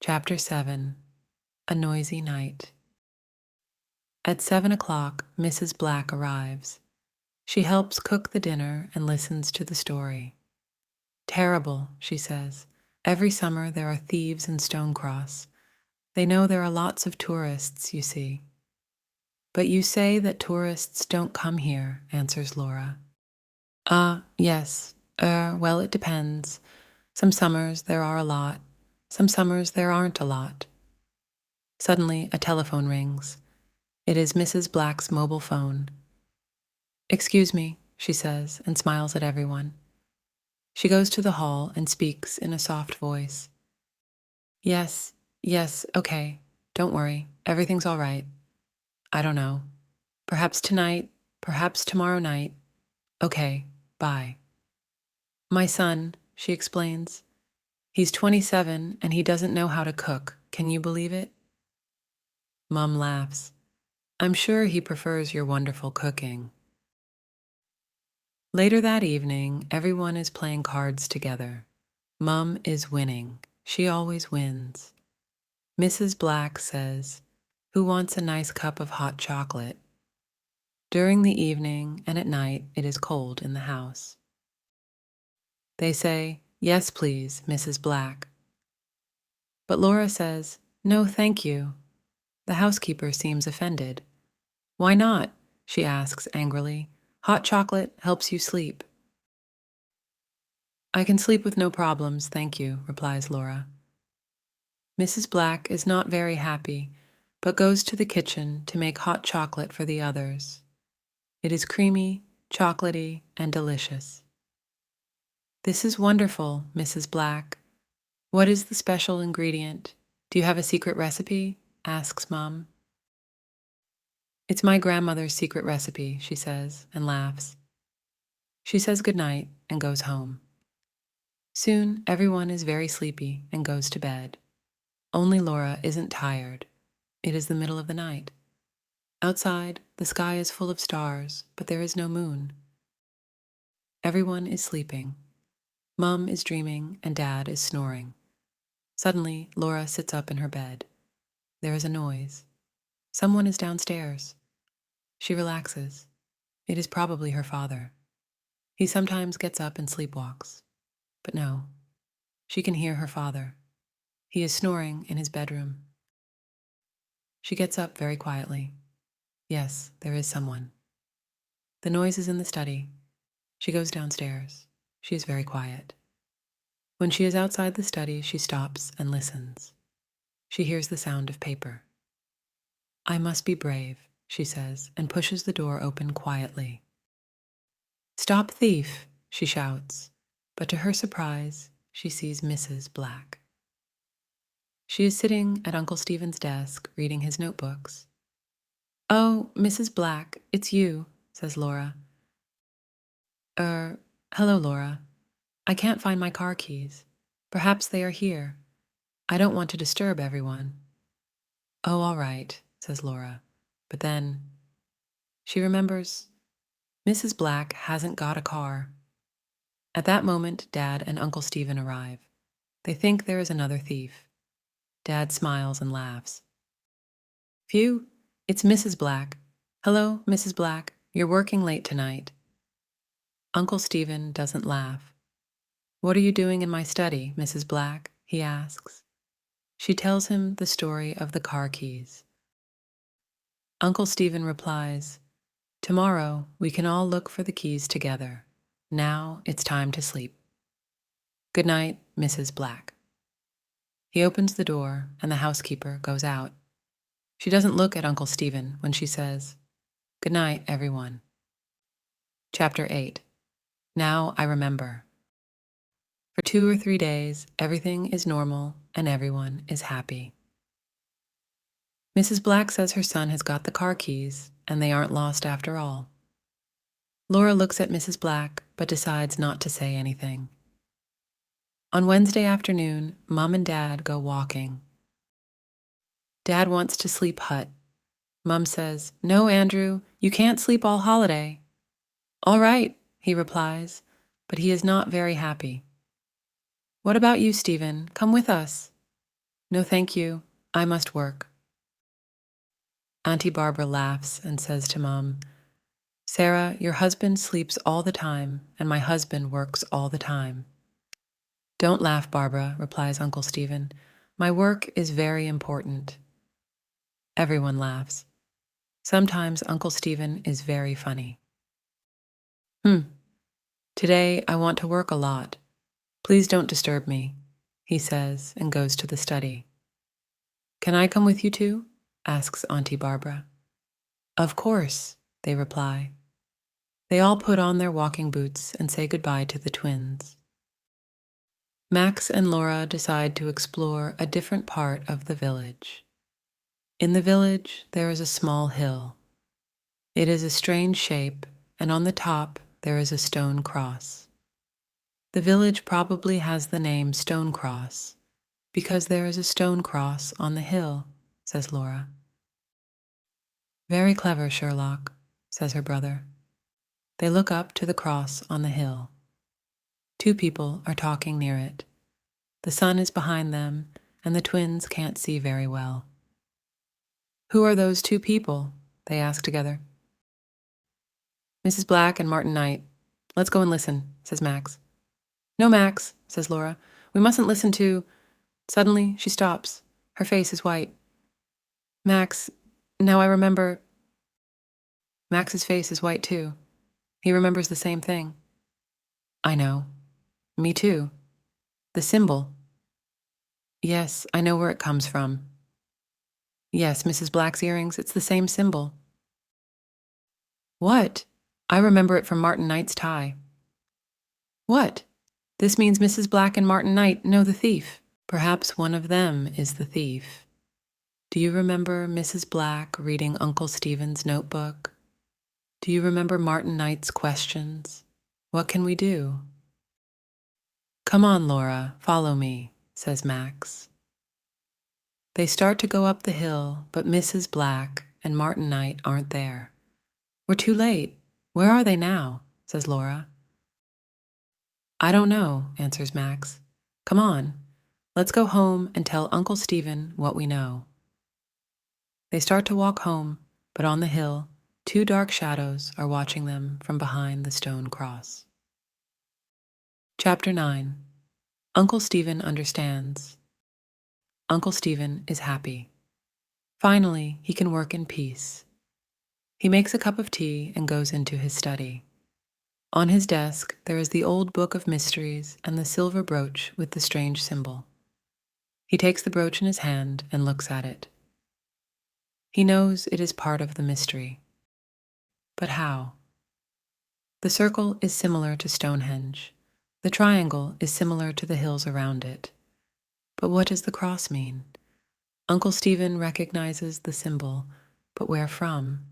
Chapter 7. A Noisy Night. At 7 o'clock, Mrs. Black arrives. She helps cook the dinner and listens to the story. Terrible, she says. Every summer there are thieves in Stonecross. They know there are lots of tourists, you see. But you say that tourists don't come here, answers Laura. Yes. Well, it depends. Some summers there are a lot. Some summers there aren't a lot. Suddenly, a telephone rings. It is Mrs. Black's mobile phone. "Excuse me," she says, and smiles at everyone. She goes to the hall and speaks in a soft voice. Yes, okay. Don't worry. Everything's all right. I don't know. Perhaps tonight, perhaps tomorrow night. Okay, bye. My son, she explains. He's 27 and he doesn't know how to cook. Can you believe it? Mum laughs. I'm sure he prefers your wonderful cooking. Later that evening, everyone is playing cards together. Mum is winning. She always wins. Mrs. Black says, "Who wants a nice cup of hot chocolate?" During the evening and at night, it is cold in the house. They say, "Yes, please, Mrs. Black." But Laura says, "No, thank you." The housekeeper seems offended. "Why not?" she asks angrily. "Hot chocolate helps you sleep." "I can sleep with no problems, thank you," replies Laura. Mrs. Black is not very happy, but goes to the kitchen to make hot chocolate for the others. It is creamy, chocolatey, and delicious. "This is wonderful, Mrs. Black. What is the special ingredient? Do you have a secret recipe?" asks Mom. "It's my grandmother's secret recipe," she says, and laughs. She says goodnight and goes home. Soon, everyone is very sleepy and goes to bed. Only Laura isn't tired. It is the middle of the night. Outside, the sky is full of stars, but there is no moon. Everyone is sleeping. Mum is dreaming and Dad is snoring. Suddenly, Laura sits up in her bed. There is a noise. Someone is downstairs. She relaxes. It is probably her father. He sometimes gets up and sleepwalks. But no, she can hear her father. He is snoring in his bedroom. She gets up very quietly. Yes, there is someone. The noise is in the study. She goes downstairs. She is very quiet. When she is outside the study, she stops and listens. She hears the sound of paper. "I must be brave," she says, and pushes the door open quietly. "Stop, thief!" she shouts, but to her surprise, she sees Mrs. Black. She is sitting at Uncle Stephen's desk, reading his notebooks. "Oh, Mrs. Black, it's you," says Laura. Hello, Laura. I can't find my car keys. Perhaps they are here. I don't want to disturb everyone." "Oh, all right," says Laura. But then she remembers Mrs. Black hasn't got a car. At that moment, Dad and Uncle Stephen arrive. They think there is another thief. Dad smiles and laughs. "Phew, it's Mrs. Black. Hello, Mrs. Black. You're working late tonight." Uncle Stephen doesn't laugh. "What are you doing in my study, Mrs. Black?" he asks. She tells him the story of the car keys. Uncle Stephen replies, "Tomorrow we can all look for the keys together. Now it's time to sleep. Good night, Mrs. Black." He opens the door and the housekeeper goes out. She doesn't look at Uncle Stephen when she says, "Good night, everyone." Chapter 8. Now I remember. For 2 or 3 days, everything is normal and everyone is happy. Mrs. Black says her son has got the car keys and they aren't lost after all. Laura looks at Mrs. Black but decides not to say anything. On Wednesday afternoon, Mom and Dad go walking. Dad wants to sleep hut. Mom says, "No, Andrew, you can't sleep all holiday." "All right," he replies, but he is not very happy. "What about you, Stephen? Come with us." No, thank you. I must work. Auntie Barbara laughs and says to Mom, Sarah, your husband sleeps all the time, and my husband works all the time. Don't laugh, Barbara, replies Uncle Stephen. My work is very important. Everyone laughs. Sometimes Uncle Stephen is very funny. Today I want to work a lot. Please don't disturb me, he says and goes to the study. Can I come with you too? Asks Auntie Barbara. Of course, they reply. They all put on their walking boots and say goodbye to the twins. Max and Laura decide to explore a different part of the village. In the village, there is a small hill. It is a strange shape, and on the top there is a stone cross. The village probably has the name Stone Cross because there is a stone cross on the hill, says Laura. Very clever, Sherlock, says her brother. They look up to the cross on the hill. Two people are talking near it. The sun is behind them, and the twins can't see very well. Who are those two people? They ask together. Mrs. Black and Martin Knight. Let's go and listen, says Max. No, Max, says Laura. We mustn't listen to... Suddenly, she stops. Her face is white. Max, now I remember... Max's face is white too. He remembers the same thing. I know. Me too. The symbol. Yes, I know where it comes from. Yes, Mrs. Black's earrings, it's the same symbol. What? I remember it from Martin Knight's tie. What? This means Mrs. Black and Martin Knight know the thief. Perhaps one of them is the thief. Do you remember Mrs. Black reading Uncle Stephen's notebook? Do you remember Martin Knight's questions? What can we do? Come on, Laura, follow me, says Max. They start to go up the hill, but Mrs. Black and Martin Knight aren't there. We're too late. Where are they now? Says Laura. I don't know, answers Max. Come on, let's go home and tell Uncle Stephen what we know. They start to walk home, but on the hill, two dark shadows are watching them from behind the stone cross. Chapter 9. Uncle Stephen understands. Uncle Stephen is happy. Finally, he can work in peace. He makes a cup of tea and goes into his study. On his desk, there is the old book of mysteries and the silver brooch with the strange symbol. He takes the brooch in his hand and looks at it. He knows it is part of the mystery. But how? The circle is similar to Stonehenge. The triangle is similar to the hills around it. But what does the cross mean? Uncle Stephen recognizes the symbol, but where from?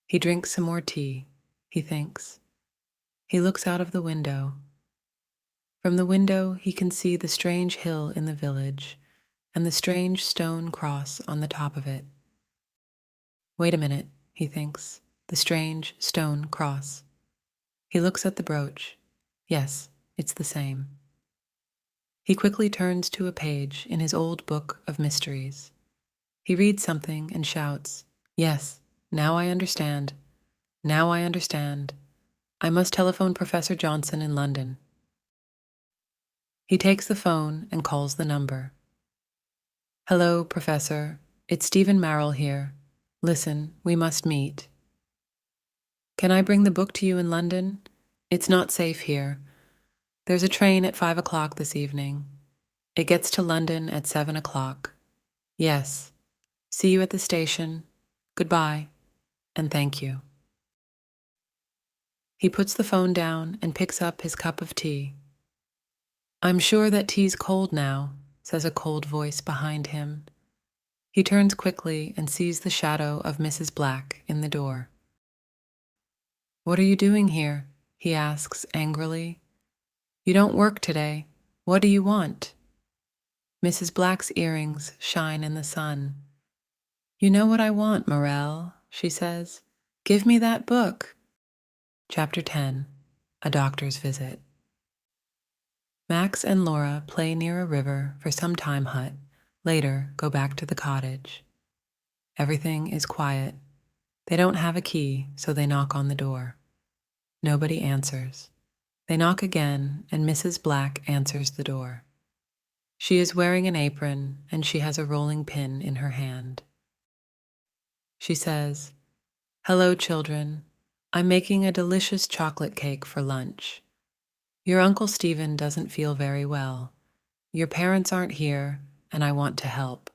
He drinks some more tea, he thinks. He looks out of the window. From the window, he can see the strange hill in the village and the strange stone cross on the top of it. Wait a minute, he thinks. The strange stone cross. He looks at the brooch. Yes, it's the same. He quickly turns to a page in his old book of mysteries. He reads something and shouts, Yes, now I understand. Now I understand. I must telephone Professor Johnson in London. He takes the phone and calls the number. Hello, Professor. It's Stephen Marrell here. Listen, we must meet. Can I bring the book to you in London? It's not safe here. There's a train at 5 o'clock this evening. It gets to London at 7 o'clock. Yes. See you at the station. Goodbye, and thank you. He puts the phone down and picks up his cup of tea. I'm sure that tea's cold now, says a cold voice behind him. He turns quickly and sees the shadow of Mrs. Black in the door. What are you doing here? He asks angrily. You don't work today. What do you want? Mrs. Black's earrings shine in the sun. You know what I want, Morel, she says. Give me that book. Chapter 10. A Doctor's Visit. Max and Laura play near a river for some time hut, Later, go back to the cottage. Everything is quiet. They don't have a key, so they knock on the door. Nobody answers. They knock again, and Mrs. Black answers the door. She is wearing an apron, and she has a rolling pin in her hand. She says, "Hello, children. I'm making a delicious chocolate cake for lunch. Your Uncle Stephen doesn't feel very well. Your parents aren't here, and I want to help."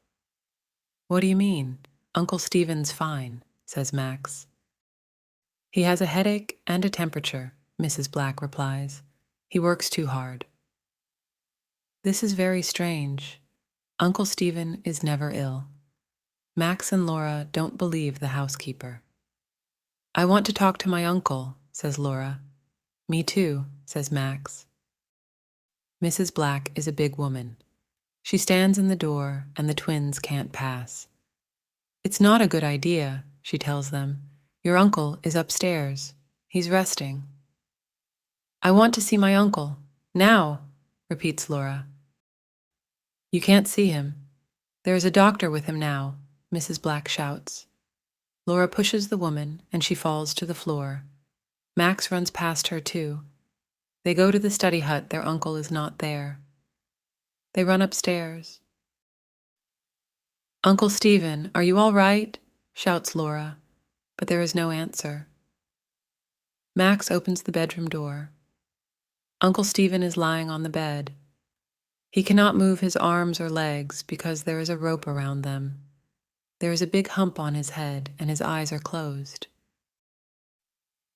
"What do you mean? Uncle Stephen's fine," says Max. "He has a headache and a temperature," Mrs. Black replies. "He works too hard." This is very strange. Uncle Stephen is never ill. Max and Laura don't believe the housekeeper. "I want to talk to my uncle," says Laura. "Me too," says Max. Mrs. Black is a big woman. She stands in the door, and the twins can't pass. "It's not a good idea," she tells them. "Your uncle is upstairs. He's resting." "I want to see my uncle. Now," repeats Laura. "You can't see him. There is a doctor with him now," Mrs. Black shouts. Laura pushes the woman, and she falls to the floor. Max runs past her, too. They go to the study hut. Their uncle is not there. They run upstairs. "Uncle Stephen, are you all right?" shouts Laura, but there is no answer. Max opens the bedroom door. Uncle Stephen is lying on the bed. He cannot move his arms or legs because there is a rope around them. There is a big hump on his head, and his eyes are closed.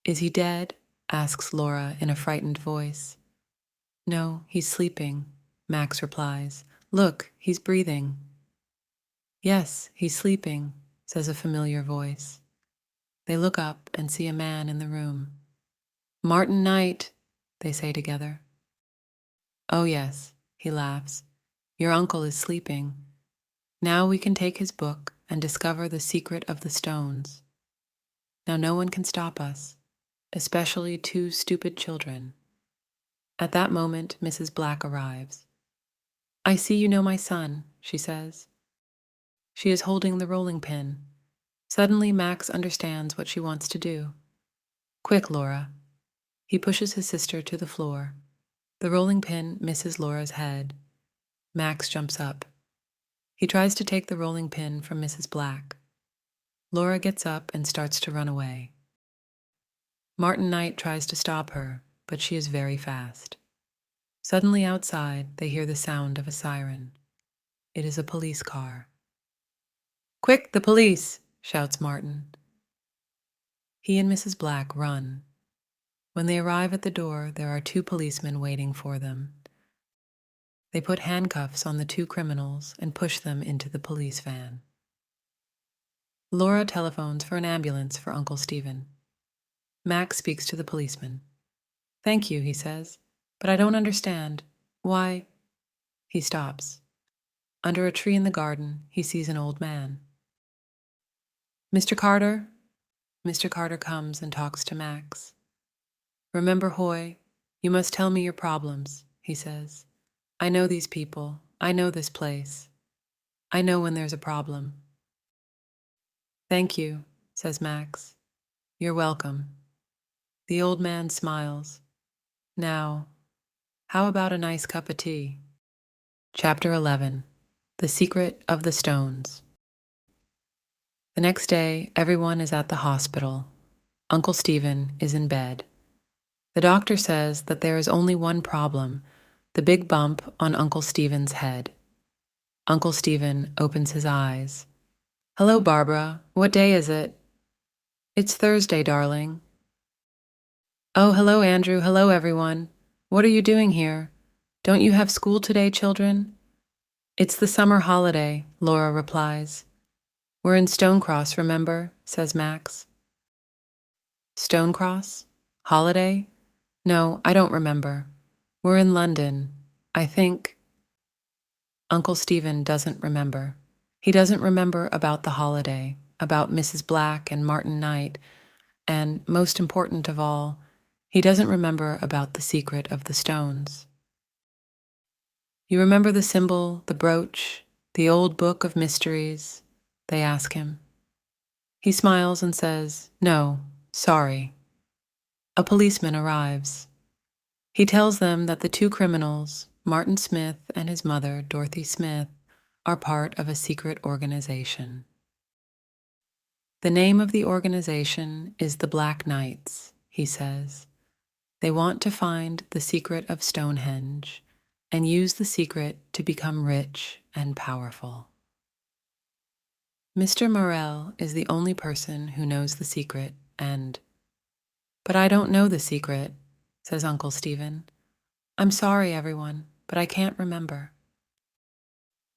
"Is he dead?" asks Laura in a frightened voice. "No, he's sleeping," Max replies. "Look, he's breathing." "Yes, he's sleeping," says a familiar voice. They look up and see a man in the room. "Martin Knight," they say together. "Oh yes," he laughs. "Your uncle is sleeping. Now we can take his book and discover the secret of the stones. Now no one can stop us, especially two stupid children." At that moment, Mrs. Black arrives. "I see you know my son," she says. She is holding the rolling pin. Suddenly, Max understands what she wants to do. "Quick, Laura." He pushes his sister to the floor. The rolling pin misses Laura's head. Max jumps up. He tries to take the rolling pin from Mrs. Black. Laura gets up and starts to run away. Martin Knight tries to stop her, but she is very fast. Suddenly outside, they hear the sound of a siren. It is a police car. "Quick, the police!" shouts Martin. He and Mrs. Black run. When they arrive at the door, there are two policemen waiting for them. They put handcuffs on the two criminals and push them into the police van. Laura telephones for an ambulance for Uncle Stephen. Max speaks to the policeman. "Thank you," he says, "but I don't understand. Why—" He stops. Under a tree in the garden, he sees an old man. "Mr. Carter?" Mr. Carter comes and talks to Max. "Remember, Hoy, you must tell me your problems," he says. "I know these people. I know this place. I know when there's a problem." "Thank you," says Max. "You're welcome." The old man smiles. "Now, how about a nice cup of tea?" Chapter 11. The Secret of the Stones. The next day, everyone is at the hospital. Uncle Stephen is in bed. The doctor says that there is only one problem, the big bump on Uncle Stephen's head. Uncle Stephen opens his eyes. "Hello, Barbara. What day is it?" "It's Thursday, darling." "Oh, hello, Andrew. Hello, everyone. What are you doing here? Don't you have school today, children?" "It's the summer holiday," Laura replies. "We're in Stonecross, remember?" says Max. "Stonecross? Holiday? No, I don't remember. We're in London. I think—" Uncle Stephen doesn't remember. He doesn't remember about the holiday, about Mrs. Black and Martin Knight, and, most important of all, he doesn't remember about the secret of the stones. "You remember the symbol, the brooch, The old book of mysteries? They ask him. He smiles and says, "No, sorry." A policeman arrives. He tells them that the two criminals, Martin Smith and his mother, Dorothy Smith, are part of a secret organization. The name of the organization is the Black Knights, he says. They want to find the secret of Stonehenge and use the secret to become rich and powerful. Mr. Morel is the only person who knows the secret, "But I don't know the secret," says Uncle Stephen. "I'm sorry, everyone, but I can't remember."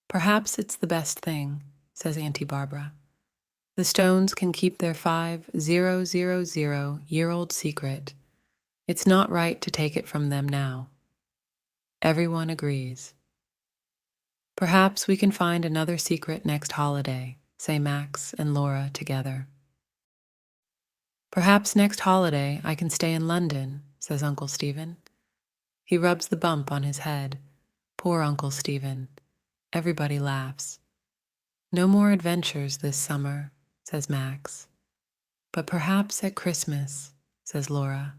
"Perhaps it's the best thing," says Auntie Barbara. "The stones can keep their 5000-year-old secret. It's not right to take it from them now." Everyone agrees. "Perhaps we can find another secret next holiday," say Max and Laura together. "Perhaps next holiday I can stay in London," says Uncle Stephen. He rubs the bump on his head. Poor Uncle Stephen. Everybody laughs. "No more adventures this summer," says Max. "But perhaps at Christmas," says Laura.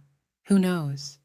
"Who knows?"